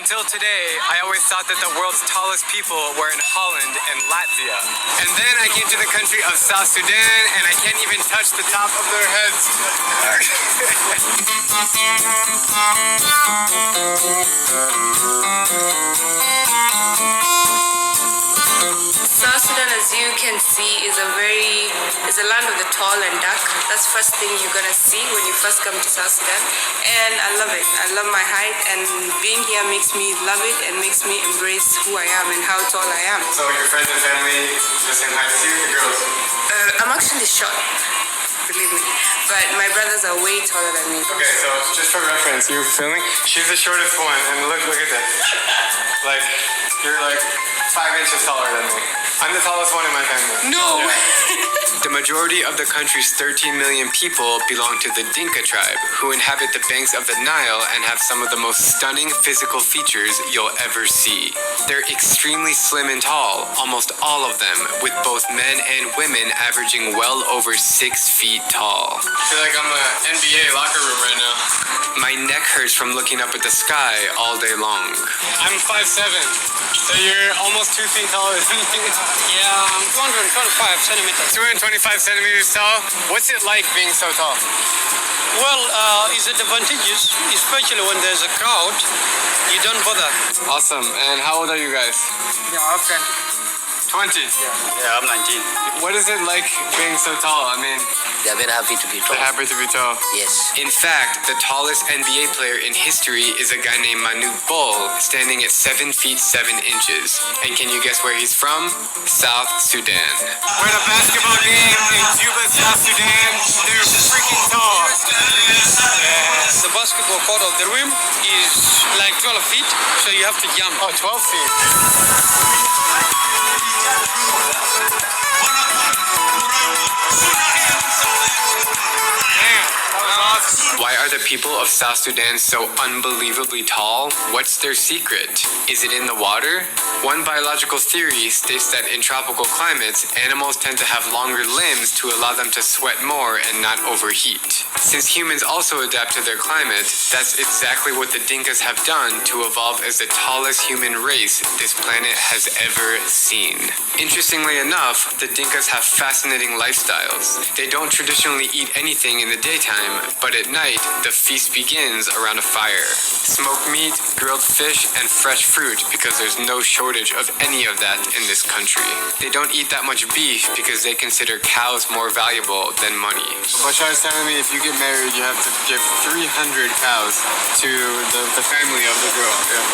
Until today, I always thought that the world's tallest people were in Holland and Latvia. And then I came to the country of South Sudan, and I can't even touch the top of their heads. South Sudan, as you can see, is a land of the tall and dark. That's the first thing you're gonna see when you first come to South Sudan, and I love it. I love my height, and being here makes me love it and makes me embrace who I am and how tall I am. So your friends and family just saying hi to you, the girls? I'm actually short, believe me, but my brothers are way taller than me. Okay, so just for reference, you filming? She's the shortest one, and look at that. Like, you're like 5 inches taller than me. I'm the tallest one in my family. No! Yeah. The majority of the country's 13 million people belong to the Dinka tribe, who inhabit the banks of the Nile and have some of the most stunning physical features you'll ever see. They're extremely slim and tall, almost all of them, with both men and women averaging well over 6 feet tall. I feel like I'm in an NBA locker room right now. My neck hurts from looking up at the sky all day long. I'm 5'7", so you're almost 2 feet taller than me. Yeah, I'm 225 centimeters. 225 centimeters tall? What's it like being so tall? Well, it's advantageous, especially when there's a crowd. You don't bother. Awesome. And how old are you guys? Yeah, I'm 20. Yeah, I'm 19. What is it like being so tall? I mean, They are very happy to be they're tall. happy to be tall. Yes. In fact, the tallest NBA player in history is a guy named Manu Bol, standing at 7 feet 7 inches. And can you guess where he's from? South Sudan. We're at a basketball game in Juba, South Sudan. They're freaking tall. The basketball court of the rim is like 12 feet, so you have to jump. Oh, 12 feet. Why are the people of South Sudan so unbelievably tall? What's their secret? Is it in the water? One biological theory states that in tropical climates, animals tend to have longer limbs to allow them to sweat more and not overheat. Since humans also adapt to their climate, that's exactly what the Dinkas have done to evolve as the tallest human race this planet has ever seen. Interestingly enough, the Dinkas have fascinating lifestyles. They don't traditionally eat anything in the daytime, but at night, the feast begins around a fire. Smoked meat, grilled fish, and fresh fruit because there's no shortage of any of that in this country. They don't eat that much beef because they consider cows more valuable than money. Bashar is telling me if you get married, you have to give 300 cows to the family of the girl. Yeah.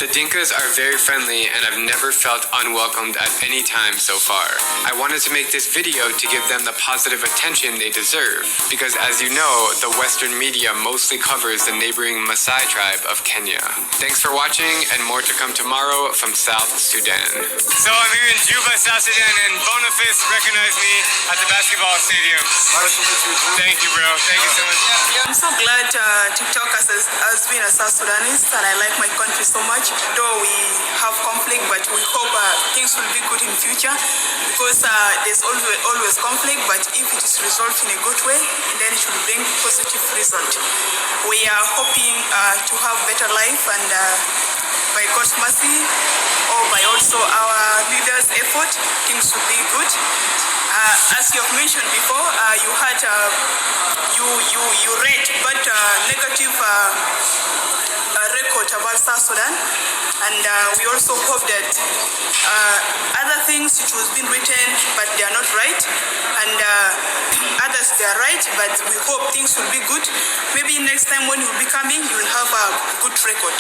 The Dinkas are very friendly, and I've never felt unwelcomed at any time so far. I wanted to make this video to give them the positive attention they deserve, because as you know, the Western media mostly covers the neighboring Maasai tribe of Kenya. Thanks for watching, and more to come tomorrow from South Sudan. So I'm here in Juba, South Sudan, and Boniface recognized me at the basketball stadium. Thank you, bro. Thank you so much. I'm so glad TikTok has been a South Sudanese, and I like my country so much. Though we have conflict, but we hope things will be good in future, because there's always conflict, but if it is resolved in a good way, then it will bring positive result. We are hoping to have better life, and by God's mercy, or by also our leaders' effort, things will be good. As you have mentioned before, you had you read but negative record about South Sudan, and we also hope that other things which was been written but they are not right, and others they are right, but we hope things will be good. Maybe next time when you'll be coming, you will have a good record,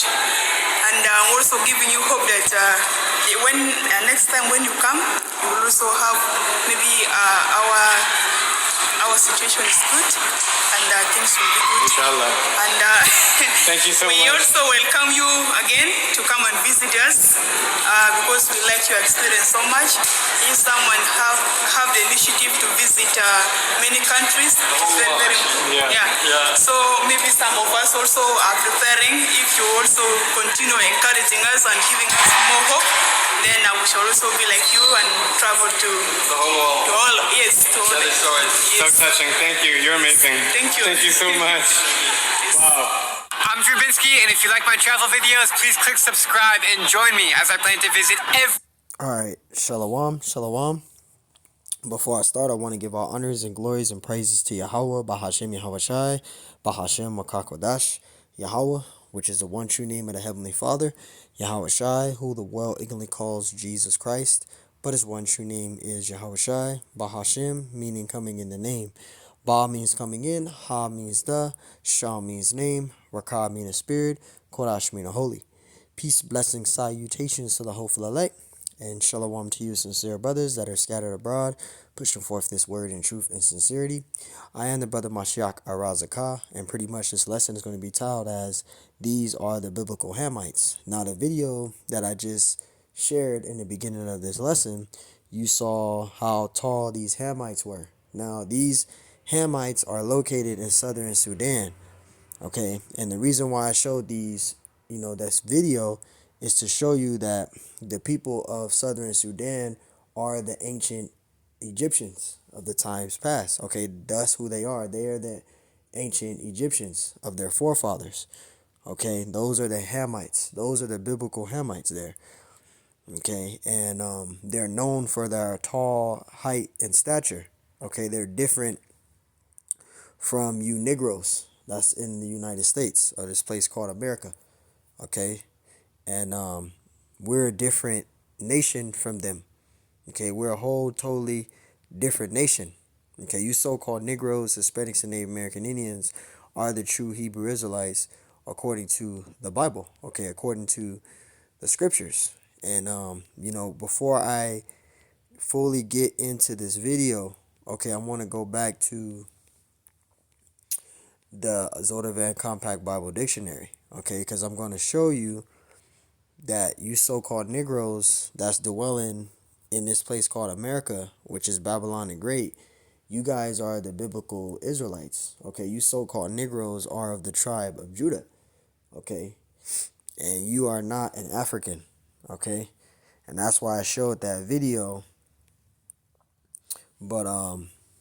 and I'm also giving you hope that when next time when you come, you will also have maybe our situation is good, and things will be good. Inshallah. And Thank you so we much. also welcome you again to come and visit us, because we like your experience so much. If someone have the initiative to visit many countries, it's very, very important. Yeah. So maybe some of us also are preparing. If you also continue encouraging us and giving us more hope, then we shall also be like you and travel to The whole world. all. Yes, to all. So touching. Thank you. You're amazing. Thank you. Thank you so much. Wow. I'm Drubinski, and if you like my travel videos, please click subscribe and join me as I plan to visit every... Alright, Shalom, Shalom. Before I start, I want to give all honors and glories and praises to Yahweh, Bahashem Yahweh Shai, Bahashem Makakodash, Yahweh, which is the one true name of the Heavenly Father, Yahweh Shai, who the world ignorantly calls Jesus Christ, but his one true name is Yahweh Shai, Bahashem, meaning coming in the name. Ba means coming in, Ha means the, Shah means name, Rakah means spirit, Kodash means holy. Peace, blessings, salutations to the hopeful elect, and shalom to you sincere brothers that are scattered abroad, pushing forth this word in truth and sincerity. I am the brother Mashiach Arazakah, and pretty much this lesson is going to be titled as These Are the Biblical Hamites. Now the video that I just shared in the beginning of this lesson, you saw how tall these Hamites were. Now these Hamites are located in southern Sudan. Okay, and the reason why I showed these, this video is to show you that the people of southern Sudan are the ancient Egyptians of the times past. Okay, that's who they are. They are the ancient Egyptians of their forefathers. Okay, those are the Hamites. Those are the biblical Hamites there. Okay, and they're known for their tall height and stature. Okay, they're different from you Negroes that's in the United States, or this place called America. Okay, and we're a different nation from them. Okay, we're a whole totally different nation. Okay, you so-called Negroes, Hispanics, and Native American Indians are the true Hebrew Israelites according to the Bible. Okay, according to the scriptures. And before I fully get into this video, okay, I want to go back to the Zodovan Compact Bible Dictionary, okay, because I'm going to show you that you so-called Negroes that's dwelling in this place called America, which is Babylon the Great, you guys are the biblical Israelites, okay? You so-called Negroes are of the tribe of Judah, okay? And you are not an African, okay? And that's why I showed that video. But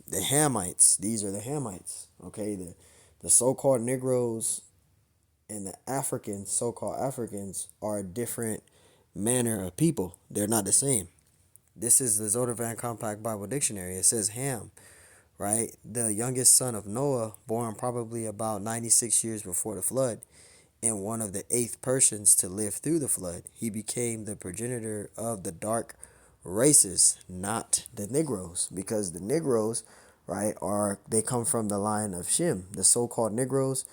the Hamites, these are the Hamites, okay? The so-called Negroes and the Africans, so-called Africans, are a different manner of people. They're not the same. This is the Zodovan Compact Bible Dictionary. It says Ham, right? The youngest son of Noah, born probably about 96 years before the flood, and one of the 8th persons to live through the flood. He became the progenitor of the dark races, not the Negroes, because the Negroes, right, they come from the line of Shem. The so-called Negroes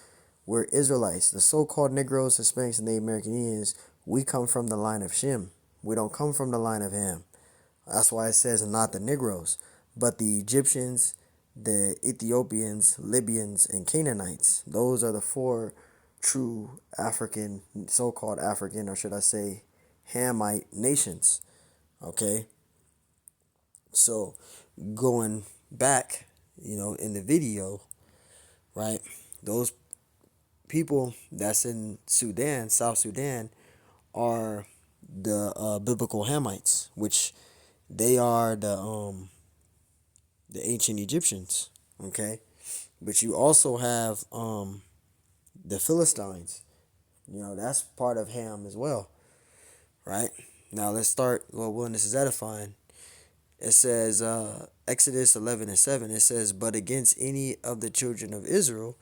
were Israelites. The so-called Negroes, Hispanics, and Native American Indians, we come from the line of Shem. We don't come from the line of Ham. That's why it says not the Negroes, but the Egyptians, the Ethiopians, Libyans, and Canaanites. Those are the 4 true African, so-called African, or should I say Hamite nations. Okay, so going back, in the video, right, those people that's in Sudan, South Sudan, are the biblical Hamites, which they are the ancient Egyptians. Okay, but you also have the Philistines. That's part of Ham as well, right? Now let's start. Well, when this is edifying, it says Exodus 11:7. It says, "But against any of the children of Israel."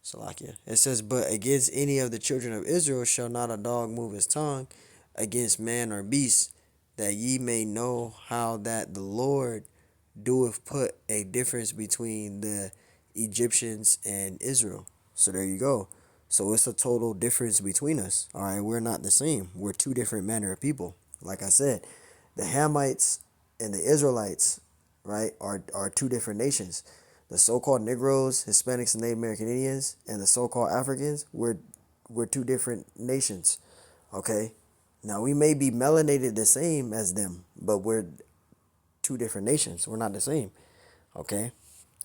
Salakia. It says, "But against any of the children of Israel shall not a dog move his tongue against man or beast, that ye may know how that the Lord doeth put a difference between the Egyptians and Israel." So there you go. So it's a total difference between us. All right, we're not the same. We're 2 different manner of people. Like I said, the Hamites and the Israelites, right, are 2 different nations. The so-called Negroes, Hispanics, and Native American Indians, and the so-called Africans, we're 2 different nations. Okay, now we may be melanated the same as them, but we're 2 different nations. We're not the same. Okay,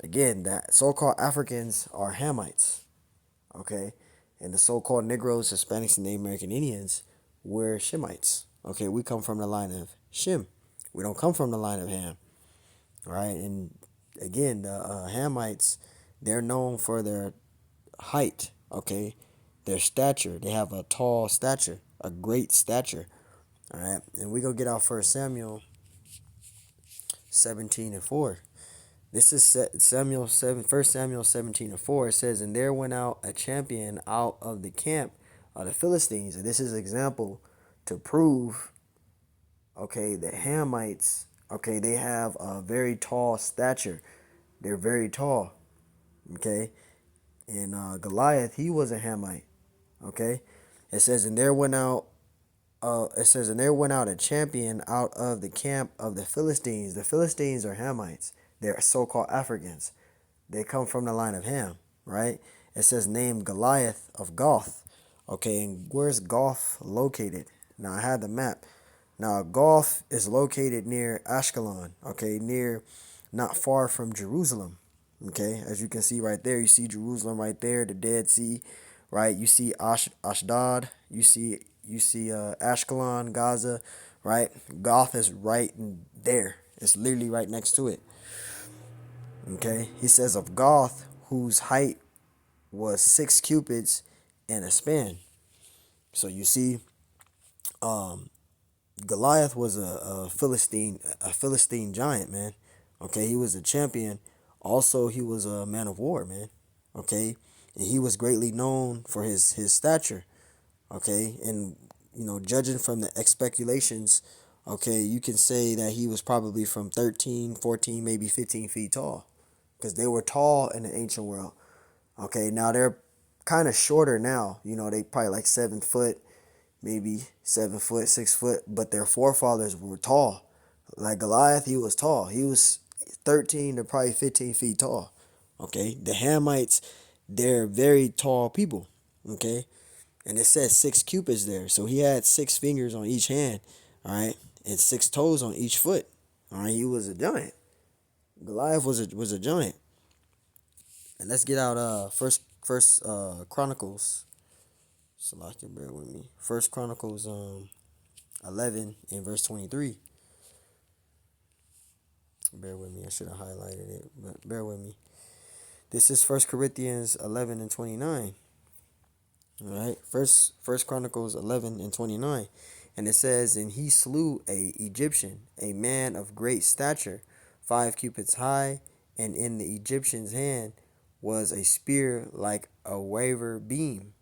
again, the so-called Africans are Hamites. Okay, and the so-called Negroes, Hispanics, and Native American Indians, we're Shemites. Okay, we come from the line of Shem. We don't come from the line of Ham. All right, and again, the Hamites, they're known for their height. Okay, their stature. They have a tall stature, a great stature. All right, and we go get out First Samuel 17:4. This is Samuel 7, 1 Samuel 17:4. It says, and there went out a champion out of the camp of the Philistines. And this is an example to prove, okay, the Hamites, okay, they have a very tall stature. They're very tall, okay. And Goliath, he was a Hamite, okay. It says, and there went out. It says, and there went out a champion out of the camp of the Philistines. The Philistines are Hamites. They're so-called Africans. They come from the line of Ham, right? It says, named Goliath of Goth. Okay, and where's Goth located? Now, I had the map. Now, Goth is located near Ashkelon, okay, not far from Jerusalem, okay? As you can see right there, you see Jerusalem right there, the Dead Sea, right? You see Ashdod, you see Ashkelon, Gaza, right? Goth is right there. It's literally right next to it. Okay, he says of Goth, whose height was 6 cubits and a span. So you see, Goliath was a Philistine giant, man. Okay, he was a champion. Also, he was a man of war, man. Okay, and he was greatly known for his stature. Okay, and judging from the speculations, okay, you can say that he was probably from 13, 14, maybe 15 feet tall, because they were tall in the ancient world. Okay, now they're kind of shorter now. They probably like 7 foot, maybe 7 foot, 6 foot, but their forefathers were tall. Like Goliath, he was tall. He was 13 to probably 15 feet tall. Okay, the Hamites, they're very tall people. Okay, and it says 6 cubits there, so he had 6 fingers on each hand. All right, and 6 toes on each foot. All right, he was a giant. Goliath was a giant. And let's get out first Chronicles. So I can bear with me. First Chronicles 11 and verse 23. Bear with me. I should have highlighted it, but bear with me. This is First Corinthians 11 and 29. All right. First Chronicles 11 and 29. And it says, and he slew a Egyptian, a man of great stature, 5 cubits high, and in the Egyptian's hand was a spear like a waver beam.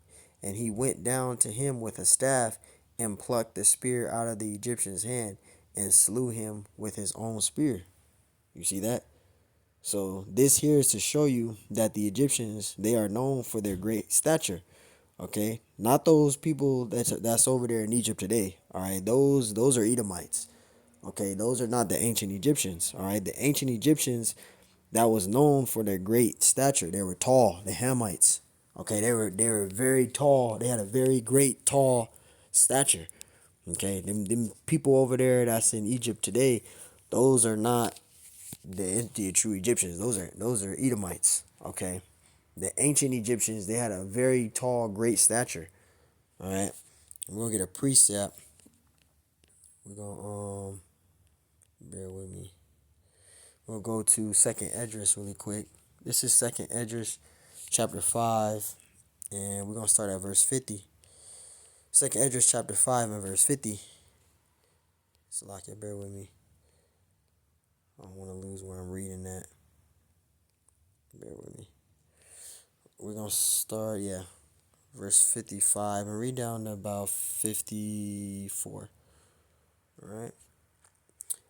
And he went down to him with a staff and plucked the spear out of the Egyptian's hand and slew him with his own spear. You see that? So this here is to show you that the Egyptians, they are known for their great stature. Okay, not those people that's over there in Egypt today. All right, those are Edomites. Okay, those are not the ancient Egyptians. All right, the ancient Egyptians that was known for their great stature. They were tall. The Hamites. Okay, they were very tall. They had a very great tall stature. Okay, them people over there that's in Egypt today, those are not the true Egyptians. Those are Edomites. Okay, the ancient Egyptians, they had a very tall, great stature. All right, we're gonna get a precept. We're gonna bear with me. We'll go to Second Esdras really quick. This is Second Esdras, chapter 5, and we're gonna start at verse 50. Second Esdras, chapter 5, and verse 50. So, like it, bear with me. I don't want to lose where I'm reading at. Bear with me. We're gonna start, verse 55, and read down to about 54. All right.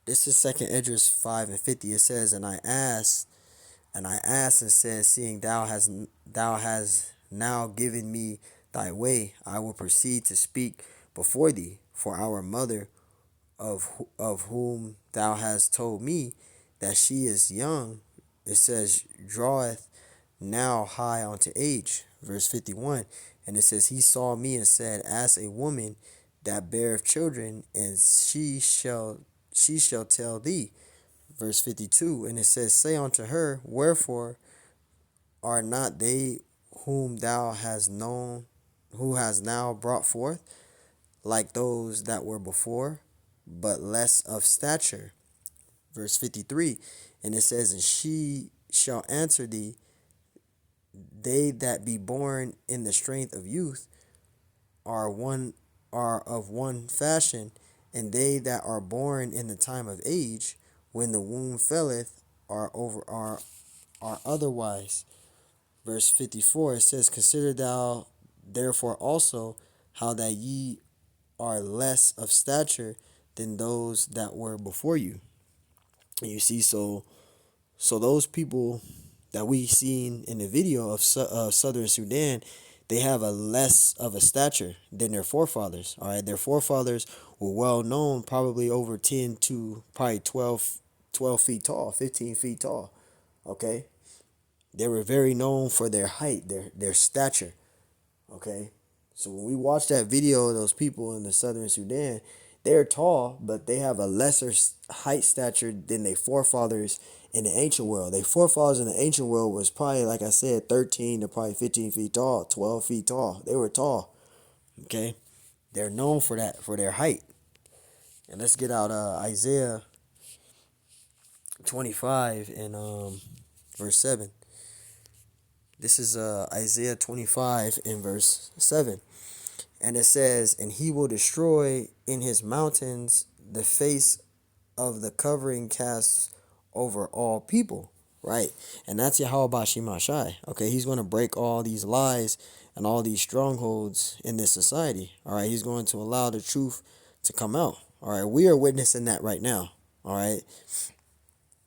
This is Second Esdras 5 and 50. It says, and I asked and said, seeing thou has now given me thy way, I will proceed to speak before thee. For our mother, of whom thou hast told me that she is young, it says, draweth now high unto age. Verse 51. And it says, he saw me and said, as a woman that beareth children, and she shall tell thee. Verse 52. And it says, say unto her, wherefore are not they whom thou hast known, who has now brought forth, like those that were before, but less of stature? Verse 53. And it says, and she shall answer thee, they that be born in the strength of youth are of one fashion, and they that are born in the time of age, when the womb faileth, are otherwise. Verse 54, it says, Consider thou therefore also how that ye are less of stature than those that were before you. And you see, so those people that we seen in the video of Southern Sudan, they have a less of a stature than their forefathers. All right, their forefathers were well known, probably over 10 to probably 12 feet tall, 15 feet tall. Okay, they were very known for their height, their stature. Okay, so when we watch that video of those people in the Southern Sudan, they're tall, but they have a lesser height stature than their forefathers in the ancient world. Their forefathers in the ancient world was probably, like I said, 13 to probably 15 feet tall, 12 feet tall. They were tall. Okay, they're known for that, for their height. And let's get out Isaiah 25 and verse 7. This is Isaiah 25 in verse 7. And it says, And he will destroy in his mountains the face of the covering cast over all people. Right? And that's Yahweh Shemashai. Okay, he's going to break all these lies and all these strongholds in this society. All right, he's going to allow the truth to come out. All right, we are witnessing that right now. All right.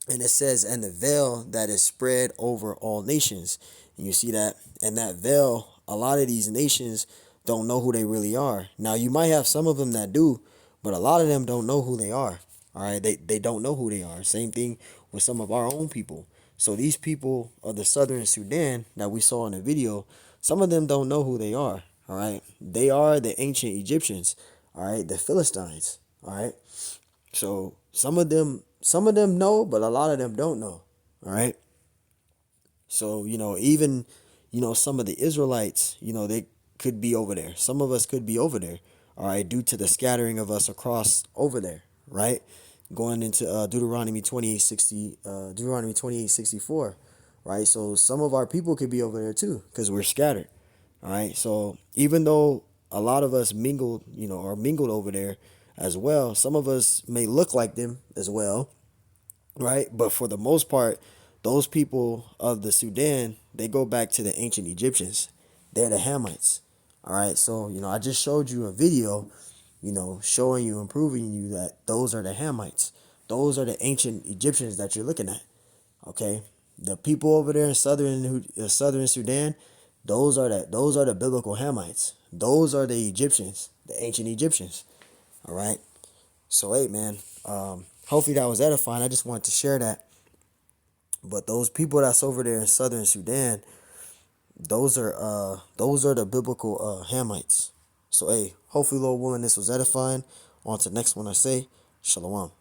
And it says, and the veil that is spread over all nations. And you see that? And that veil, a lot of these nations don't know who they really are. Now, you might have some of them that do, but a lot of them don't know who they are. All right, they don't know who they are. Same thing with some of our own people. So these people of the Southern Sudan that we saw in the video, some of them don't know who they are. All right, they are the ancient Egyptians. All right, the Philistines. All right, so some of them know, but a lot of them don't know. All right. So, even, some of the Israelites, they could be over there. Some of us could be over there. All right, due to the scattering of us across over there, right? Going into Deuteronomy 28:64, right? So some of our people could be over there too, because we're scattered. All right. So even though a lot of us mingled, are mingled over there as well, some of us may look like them as well, right? But for the most part, those people of the Sudan, they go back to the ancient Egyptians. They're the Hamites. All right. So, I just showed you a video, showing you and proving you that those are the Hamites. Those are the ancient Egyptians that you're looking at. Okay. The people over there in southern Sudan, those are the biblical Hamites. Those are the Egyptians, the ancient Egyptians. All right. So, hey, man, hopefully that was edifying. I just wanted to share that. But those people that's over there in Southern Sudan, those are the biblical Hamites. So, hey, hopefully, Lord willing, this was edifying. On to the next one I say. Shalom.